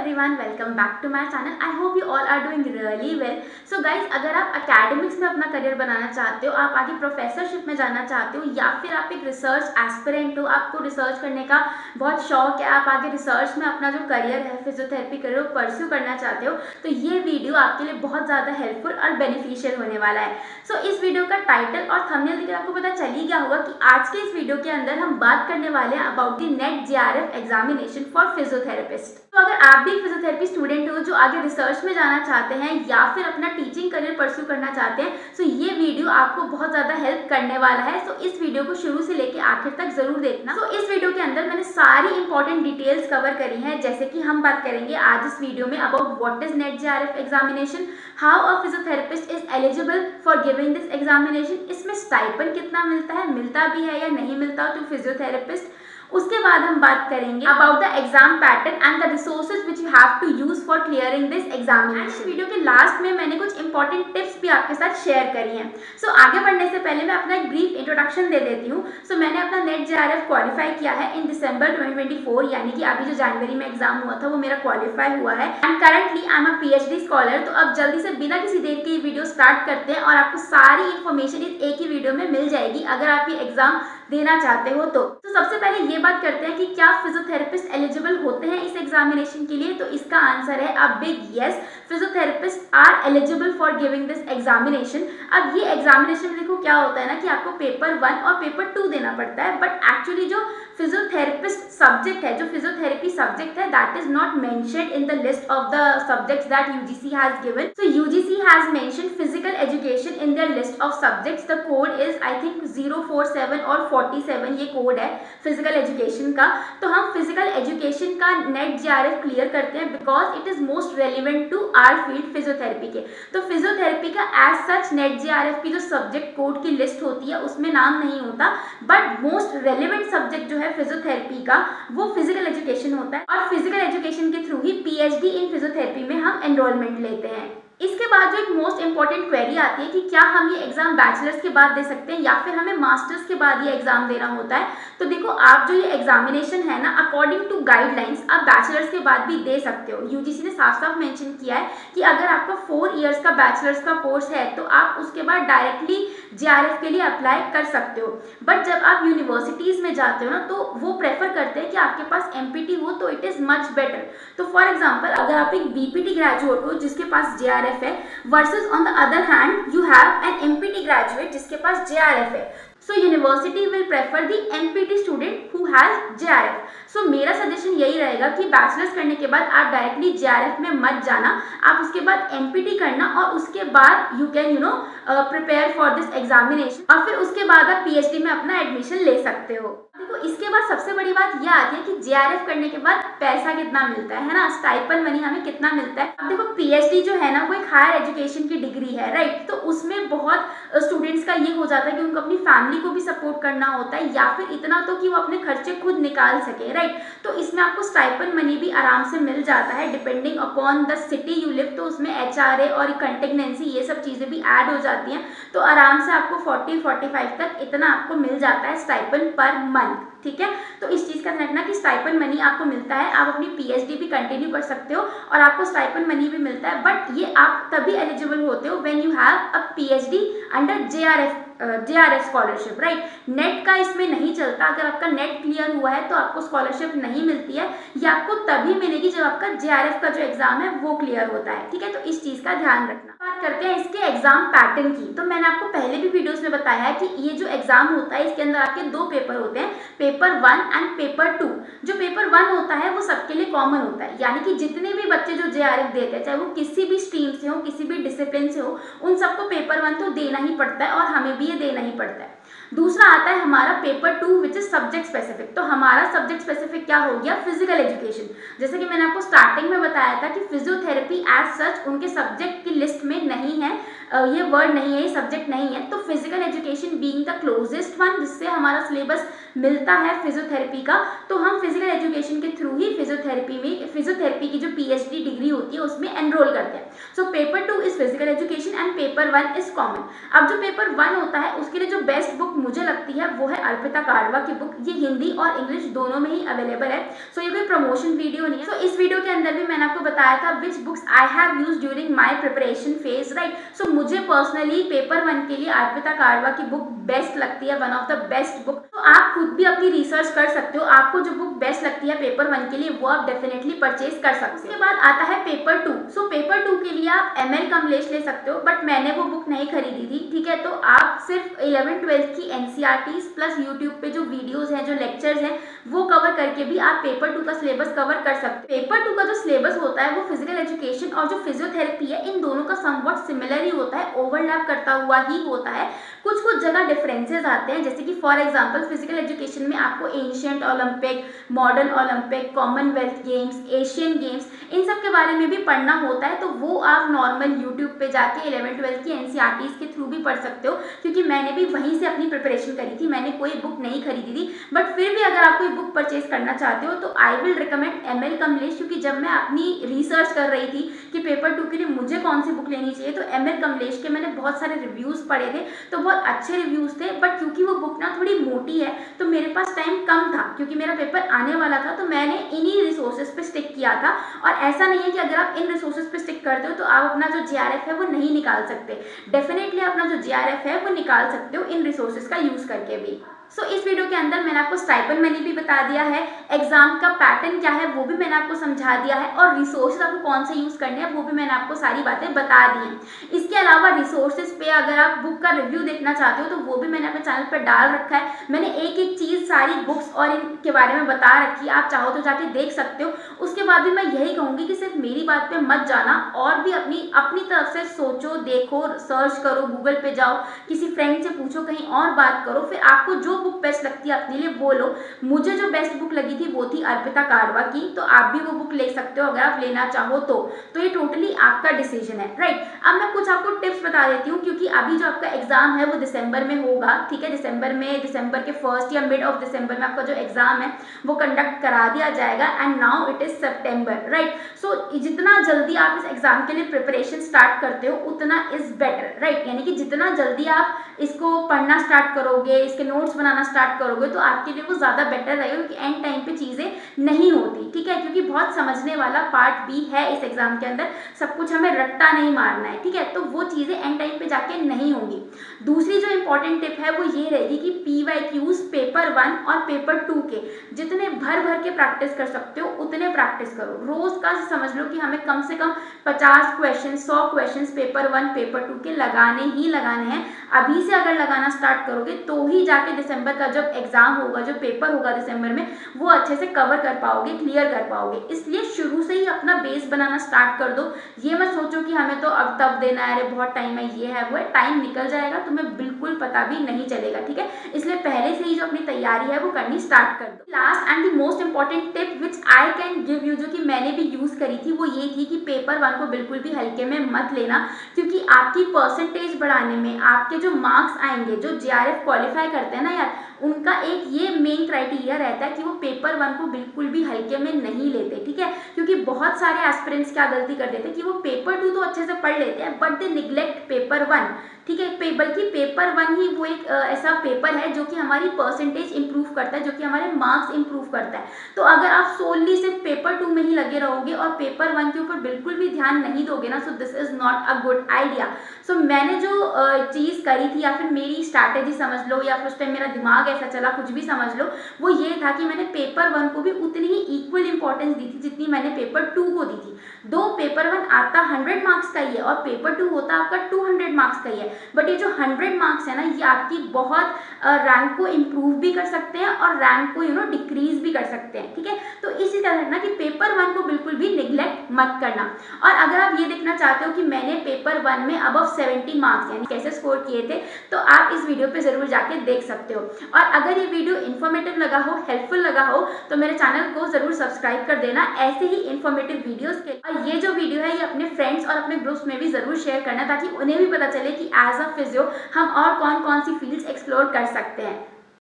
everyone, welcome back to my channel. I hope you all are doing really well. So guys, अगर आप academics में अपना career बनाना चाहते हो, आप आगे प्रोफेसरशिप में जाना चाहते हो या फिर आप एक रिसर्च एस्पिरेंट हो, आपको रिसर्च करने का बहुत शौक है, आप आगे रिसर्च में अपना जो करियर है फिजियोथेरेपी करियर वो परस्यू करना चाहते हो, तो ये वीडियो आपके लिए बहुत ज़्यादा हेल्पफुल और बेनिफिशियल होने वाला है। सो इस वीडियो का टाइटल और थंबनेल देखकर आपको पता चल ही गया होगा कि आज के इस वीडियो के अंदर हम बात करने वाले हैं about the net JRF examination for physiotherapist. तो अगर आप भी फिजियोथेरेपी स्टूडेंट हो जो आगे रिसर्च में जाना चाहते हैं या फिर अपना टीचिंग करियर परस्यू करना चाहते हैं, सो ये वीडियो आपको बहुत ज़्यादा हेल्प करने वाला है। सो इस वीडियो को शुरू से लेकर आखिर तक जरूर देखना। सो इस वीडियो के अंदर मैंने सारी इंपॉर्टेंट डिटेल्स कवर करी हैं, जैसे कि हम बात करेंगे आज इस वीडियो में about what is net JRF examination, how a physiotherapist is eligible for giving this examination, इसमें स्टाइपेंड कितना मिलता है, मिलता भी है या नहीं मिलता टू फिजियोथेरेपिस्ट। उसके बाद हम बात करेंगे about the exam pattern and the resources which you have to use for clearing this examination. Video के लास्ट में मैंने कुछ इंपॉर्टेंट टिप्स भी आपके साथ शेयर करी हैं। सो आगे बढ़ने से पहले मैं अपना एक ब्रीफ इंट्रोडक्शन दे देती हूँ। सो मैंने अपना नेट जेआरएफ क्वालिफाई किया है इन दिसंबर 2024, यानी कि अभी जो जनवरी में एग्जाम हुआ था वो मेरा क्वालिफाई हुआ है and currently I am a PhD scholar. तो अब जल्दी से बिना किसी देर के ये वीडियो स्टार्ट करते हैं और आपको सारी इन्फॉर्मेशन इस एक ही वीडियो में मिल जाएगी अगर आप ये एग्जाम देना चाहते हो तो सबसे पहले ये बात करते हैं कि क्या फिजियोथेरेपिस्ट एलिजिबल होते हैं इस एग्जामिनेशन के लिए। तो इसका आंसर है a big yes, physiotherapist are eligible for giving this examination. अब ये एग्जामिनेशन में देखो क्या होता है ना कि आपको पेपर 1 और पेपर 2 देना पड़ता है, बट एक्चुअली जो फिजियोथेरेपिस्ट सब्जेक्ट है, जो फिजियोथेरेपी सब्जेक्ट है, that is not mentioned in the list of the subjects that UGC has given. So UGC has mentioned physical education in their list of subjects. The code is I think 047 और 47 ये code है physical education का। तो हम physical education का NET JRF clear करते हैं because it is most relevant to our field physiotherapy के। तो फिजियोथेरेपी का एज सच नेट जेआरएफ की जो सब्जेक्ट कोड की लिस्ट होती है उसमें नाम नहीं होता, बट मोस्ट रेलिवेंट सब्जेक्ट जो है फिजियोथेरेपी का वो फिजिकल एजुकेशन होता है और फिजिकल एजुकेशन के through he PhD in physiotherapy में हम एनरोलमेंट लेते हैं। इसके बाद जो एक मोस्ट इंपॉर्टेंट क्वेरी आती है कि क्या हम ये एग्जाम बैचलर्स के बाद दे सकते हैं या फिर हमें मास्टर्स के बाद ये एग्जाम देना होता है। तो देखो आप जो ये एग्जामिनेशन है ना, अकॉर्डिंग टू गाइडलाइंस आप बैचलर्स के बाद भी दे सकते हो। यूजीसी ने साफ साफ मेंशन किया है कि अगर आपका 4 इयर्स का बैचलर्स का कोर्स है तो आप उसके बाद डायरेक्टली जेआरएफ के लिए अप्लाई कर सकते हो। बट जब आप यूनिवर्सिटीज में जाते हो ना तो वो प्रेफर करते हैं कि आपके पास एमपीटी हो, तो इट इज मच बेटर। तो फॉर एग्जाम्पल अगर आप एक बीपीटी ग्रेजुएट हो जिसके पास जेआरएफ है versus on the other hand you have an MPT graduate जिसके पास जेआरएफ है, so university will prefer the MPT student who has JRF. सो मेरा सजेशन यही रहेगा कि बैचलर्स करने के बाद आप डायरेक्टली जेआरएफ में मत जाना, आप उसके बाद एमपीटी करना और उसके बाद you can prepare for this examination और फिर उसके बाद आप पीएचडी में अपना एडमिशन ले सकते हो। देखो इसके बाद सबसे बड़ी बात यह आती है कि जेआरएफ करने के बाद पैसा कितना मिलता है ना, स्टाइपेंड मनी हमें कितना मिलता है। अब देखो पीएचडी जो है ना वो एक हायर एजुकेशन की डिग्री है, राइट। तो उसमें बहुत स्टूडेंट्स का ये हो जाता है कि उनको अपनी फैमिली को भी सपोर्ट करना होता है या फिर इतना तो कि वो अपने खर्चे खुद निकाल सके, राइट। तो इसमें आपको स्टाइपेंड मनी भी आराम से मिल जाता है depending upon the city you live. तो उसमें एचआरए और कंटिजेंसी ये सब चीज़ें भी ऐड हो जाती हैं, तो आराम से आपको 40-45 तक इतना आपको मिल जाता है स्टाइपेंड पर मंथ, ठीक है। तो इस चीज़ का ध्यान रखना कि स्टाइपेंड मनी आपको मिलता है, आप अपनी पीएचडी भी कंटिन्यू कर सकते हो और आपको स्टाइपेंड मनी भी मिलता है, बट ये आप तभी एलिजिबल होते हो when you have a PhD under JRF scholarship, right. Net का इसमें नहीं चलता, अगर आपका नेट क्लियर हुआ है तो आपको स्कॉलरशिप नहीं मिलती है, ये आपको तभी मिलेगी जब आपका जेआरएफ का जो एग्जाम है वो क्लियर होता है, ठीक है। तो इस चीज़ का ध्यान रखना। बात करते हैं इसके एग्जाम पैटर्न की। तो मैंने आपको पहले भी वीडियोस में बताया है कि ये जो एग्जाम होता है इसके अंदर आपके 2 पेपर होते हैं, पेपर 1 एंड पेपर 2। जो पेपर 1 होता है वो सबके लिए कॉमन होता है, यानी कि जितने भी बच्चे जो जेआरएफ देते हैं चाहे वो किसी भी स्ट्रीम से हो, किसी भी डिसिप्लिन से हो, उन सबको पेपर 1 तो देना ही पड़ता है और हमें भी ये देना ही पड़ता है। दूसरा आता है हमारा paper 2 which is subject specific. तो हमारा सब्जेक्ट स्पेसिफिक क्या हो गया, फिजिकल एजुकेशन। जैसे कि मैंने आपको स्टार्टिंग में बताया था कि फिजियोथेरेपी एज सच उनके सब्जेक्ट की लिस्ट में नहीं है, ये वर्ड नहीं है, ये सब्जेक्ट नहीं है। तो physical education being the closest one जिससे हमारा सिलेबस मिलता है फिजियोथेरेपी का, तो हम फिजिकल एजुकेशन के थ्रू ही फिजियोथेरेपी की जो पीएचडी डिग्री होती है उसमें एनरोल करते हैं। So paper 2 is physical education and paper 1 is common. अब जो पेपर 1 होता है उसके लिए जो बेस्ट बुक मुझे लगती है वो है अर्पिता काड़वा की बुक। ये हिंदी और इंग्लिश दोनों में ही अवेलेबल है। सो ये कोई प्रमोशन वीडियो नहीं है। सो इस वीडियो के अंदर भी मैंने आपको बताया था which books I have used during my preparation phase, right. So मुझे पर्सनली पेपर 1 के लिए अर्पिता काड़वा की बुक बेस्ट लगती है, one of the best book. तो आप खुद भी अपनी रिसर्च कर सकते हो, आपको जो बुक बेस्ट लगती है पेपर 1 के लिए वो आप डेफिनेटली परचेज कर सकते हो। उसके बाद आता है पेपर 2। सो पेपर 2 के लिए आप ML कमलेश ले सकते हो, बट मैंने वो बुक नहीं खरीदी थी, ठीक है। तो आप सिर्फ 11th-12th की NCERTs प्लस यूट्यूब पे जो वीडियोस हैं, जो लेक्चर्स हैं, वो कवर करके भी आप पेपर 2 का सिलेबस कवर कर सकते हो। पेपर 2 का जो सिलेबस होता है वो फिजिकल एजुकेशन और जो फिजियोथेरेपी है इन दोनों का समवट सिमिलर ही होता है, ओवरलैप करता हुआ ही होता है। कुछ कुछ जगह डिफरेंसेस आते हैं, जैसे कि फॉर एग्जांपल फिजिकल एजुकेशन में आपको ancient Olympic, modern Olympic, Commonwealth games, Asian games, इन सब के बारे में भी पढ़ना होता है। तो वो आप नॉर्मल यूट्यूब पे जाके 11th-12th की NCERTs के थ्रू भी पढ़ सकते हो, क्योंकि मैंने भी वहीं से अपनी प्रिपरेशन करी थी, मैंने कोई बुक नहीं खरीदी थी। बट फिर भी अगर आप कोई बुक परचेज करना चाहते हो तो I will recommend ML Kamlesh, क्योंकि जब मैं अपनी रिसर्च कर रही थी कि पेपर 2 के लिए मुझे कौन सी बुक लेनी चाहिए, तो ML कमलेश के मैंने बहुत सारे रिव्यूज़ पढ़े थे, तो बहुत अच्छे रिव्यूज़ थे। बट क्योंकि वो बुक ना थोड़ी मोटी है तो मेरे पास टाइम कम था, क्योंकि मेरा पेपर आने वाला था, तो मैंने इन्हीं रिसोर्सेज पे स्टिक किया था। और ऐसा नहीं है कि अगर आप इन रिसोर्सेज पे स्टिक करते हो तो आप अपना जो GRF है वो नहीं निकाल सकते। डेफिनेटली अपना जो GRF है वो निकाल सकते हो इन रिसोर्सेज का यूज़ करके भी। सो इस वीडियो के अंदर मैंने आपको स्टाइपेंड मनी भी बता दिया है, एग्जाम का पैटर्न क्या है वो भी मैंने आपको समझा दिया है, और रिसोर्सेज आपको कौन से यूज़ करने हैं वो भी मैंने आपको सारी बातें बता दी हैं। इसके अलावा रिसोर्सेज पे अगर आप बुक का रिव्यू देखना चाहते हो तो वो भी मैंने अपने चैनल पर डाल रखा है। मैंने एक एक चीज़, सारी बुक्स और इनके बारे में बता रखी है, आप चाहो तो जाके देख सकते हो। उसके बाद भी मैं यही कहूँगी कि सिर्फ मेरी बात पे मत जाना, और भी अपनी तरफ से सोचो, देखो, सर्च करो, गूगल पे जाओ, किसी फ्रेंड से पूछो, कहीं और बात करो, फिर आपको जो बुक बेस्ट लगती है अपने लिए वो लो। मुझे जो बेस्ट बुक लगी थी वो थी अर्पिता काड़वा की, तो आप भी वो बुक ले सकते हो अगर आप लेना चाहो तो ये टोटली आपका डिसीजन है, राइट। अब मैं कुछ आपको टिप्स बता देती हूँ, क्योंकि अभी जो आपका एग्जाम है वो दिसंबर में होगा, ठीक है। दिसंबर के फर्स्ट या मिड ऑफ दिसंबर में आपका जो एग्जाम है वो कंडक्ट करा दिया जाएगा, and now it is September, right. So जितना जल्दी आप इस एग्जाम के लिए प्रिपरेशन स्टार्ट करते हो उतना इज बेटर, राइट। यानी कि जितना जल्दी आप इसको पढ़ना स्टार्ट करोगे, इसके नोट्स बनाना स्टार्ट करोगे, तो आपके लिए वो ज़्यादा बेटर रहेगा, क्योंकि एंड टाइम पे चीज़ें नहीं होती, ठीक है। क्योंकि बहुत समझने वाला पार्ट भी है इस एग्जाम के अंदर, सब कुछ हमें रट्टा नहीं मारना है, ठीक है। तो वो चीज़ें एंड टाइम पे जाके नहीं होंगी। दूसरी जो इंपॉर्टेंट टिप है वो ये रहेगी कि PYQs पेपर 1 और पेपर 2 के जितने भर के प्रैक्टिस कर सकते हो उतने प्रैक्टिस करो। रोज का समझ लो कि हमें कम से कम 50 क्वेश्चन, 100 क्वेश्चन पेपर 1 पेपर 2 के लगाने ही लगाने हैं। अभी से अगर लगाना स्टार्ट करोगे तो ही जाके दिसंबर का जब एग्जाम होगा, जो पेपर होगा दिसंबर में, वो अच्छे से कवर कर पाओगे, क्लियर कर पाओगे। इसलिए शुरू से ही अपना बेस बनाना स्टार्ट कर दो। ये मत सोचो कि हमें तो अब तब देना है, अरे बहुत टाइम है, ये है वो है, टाइम निकल जाएगा, तुम्हें बिल्कुल पता भी नहीं चलेगा, ठीक है। इसलिए पहले से ही जो अपनी तैयारी है वो करनी स्टार्ट कर दो। Last and the most important tip which I can give you, जो कि मैंने भी यूज करी थी, वो ये थी कि पेपर 1 को बिल्कुल भी हल्के में मत लेना, क्योंकि आपकी परसेंटेज बढ़ाने में, आपके जो मार्क्स आएंगे, जो GRF क्वालिफाई करते हैं ना यार, उनका एक ये मेन क्राइटेरिया रहता है कि वो पेपर 1 को बिल्कुल भी हल्के में नहीं लेते, ठीक है। क्योंकि बहुत सारे एस्पिरेंट्स क्या गलती कर देते हैं कि वो पेपर 2 तो अच्छे से पढ़ लेते हैं, बट दे निग्लेक्ट पेपर 1, ठीक है। बल्कि पेपर 1 ही वो एक ऐसा पेपर है जो कि हमारी परसेंटेज इंप्रूव करता है, जो कि हमारे मार्क्स इंप्रूव करता है। तो अगर आप सोनली सिर्फ पेपर 2 में ही लगे रहोगे और पेपर 1 के ऊपर बिल्कुल भी ध्यान नहीं दोगे ना, so this is not a good idea. So मैंने जो चीज़ करी थी, या फिर मेरी स्ट्रैटेजी समझ लो, या फिर उस टाइम मेरा दिमाग ऐसा चला, कुछ भी समझ लो, वो ये था कि मैंने पेपर 1 को भी उतनी ही इक्वल इंपॉर्टेंस दी थी जितनी मैंने पेपर 2 को दी थी। दो पेपर 1 आता 100 मार्क्स का ही है और पेपर 2 होता आपका 200 मार्क्स का ही है, बट ये जो 100 मार्क्स है ना, ये आपकी बहुत रैंक को इम्प्रूव भी कर सकते हैं और रैंक को डिक्रीज भी कर सकते हैं, ठीक है। तो इसी तरह ना कि पेपर 1 को बिल्कुल भी निग्लेक्ट मत करना। और अगर आप ये देखना चाहते हो कि मैंने पेपर 1 में अबव 70 मार्क्स यानी कैसे स्कोर किए थे, तो आप इस वीडियो पे जरूर जाके देख सकते हो। और अगर ये वीडियो इन्फॉर्मेटिव लगा हो, हेल्पफुल लगा हो, तो मेरे चैनल को जरूर सब्सक्राइब कर देना ऐसे ही इन्फॉर्मेटिव वीडियोस के। और ये जो वीडियो है ये अपने फ्रेंड्स और अपने ग्रुप्स में भी जरूर शेयर करना, ताकि उन्हें भी पता चले कि एज अ फिजियो हम और कौन कौन सी फील्ड्स एक्सप्लोर कर सकते हैं।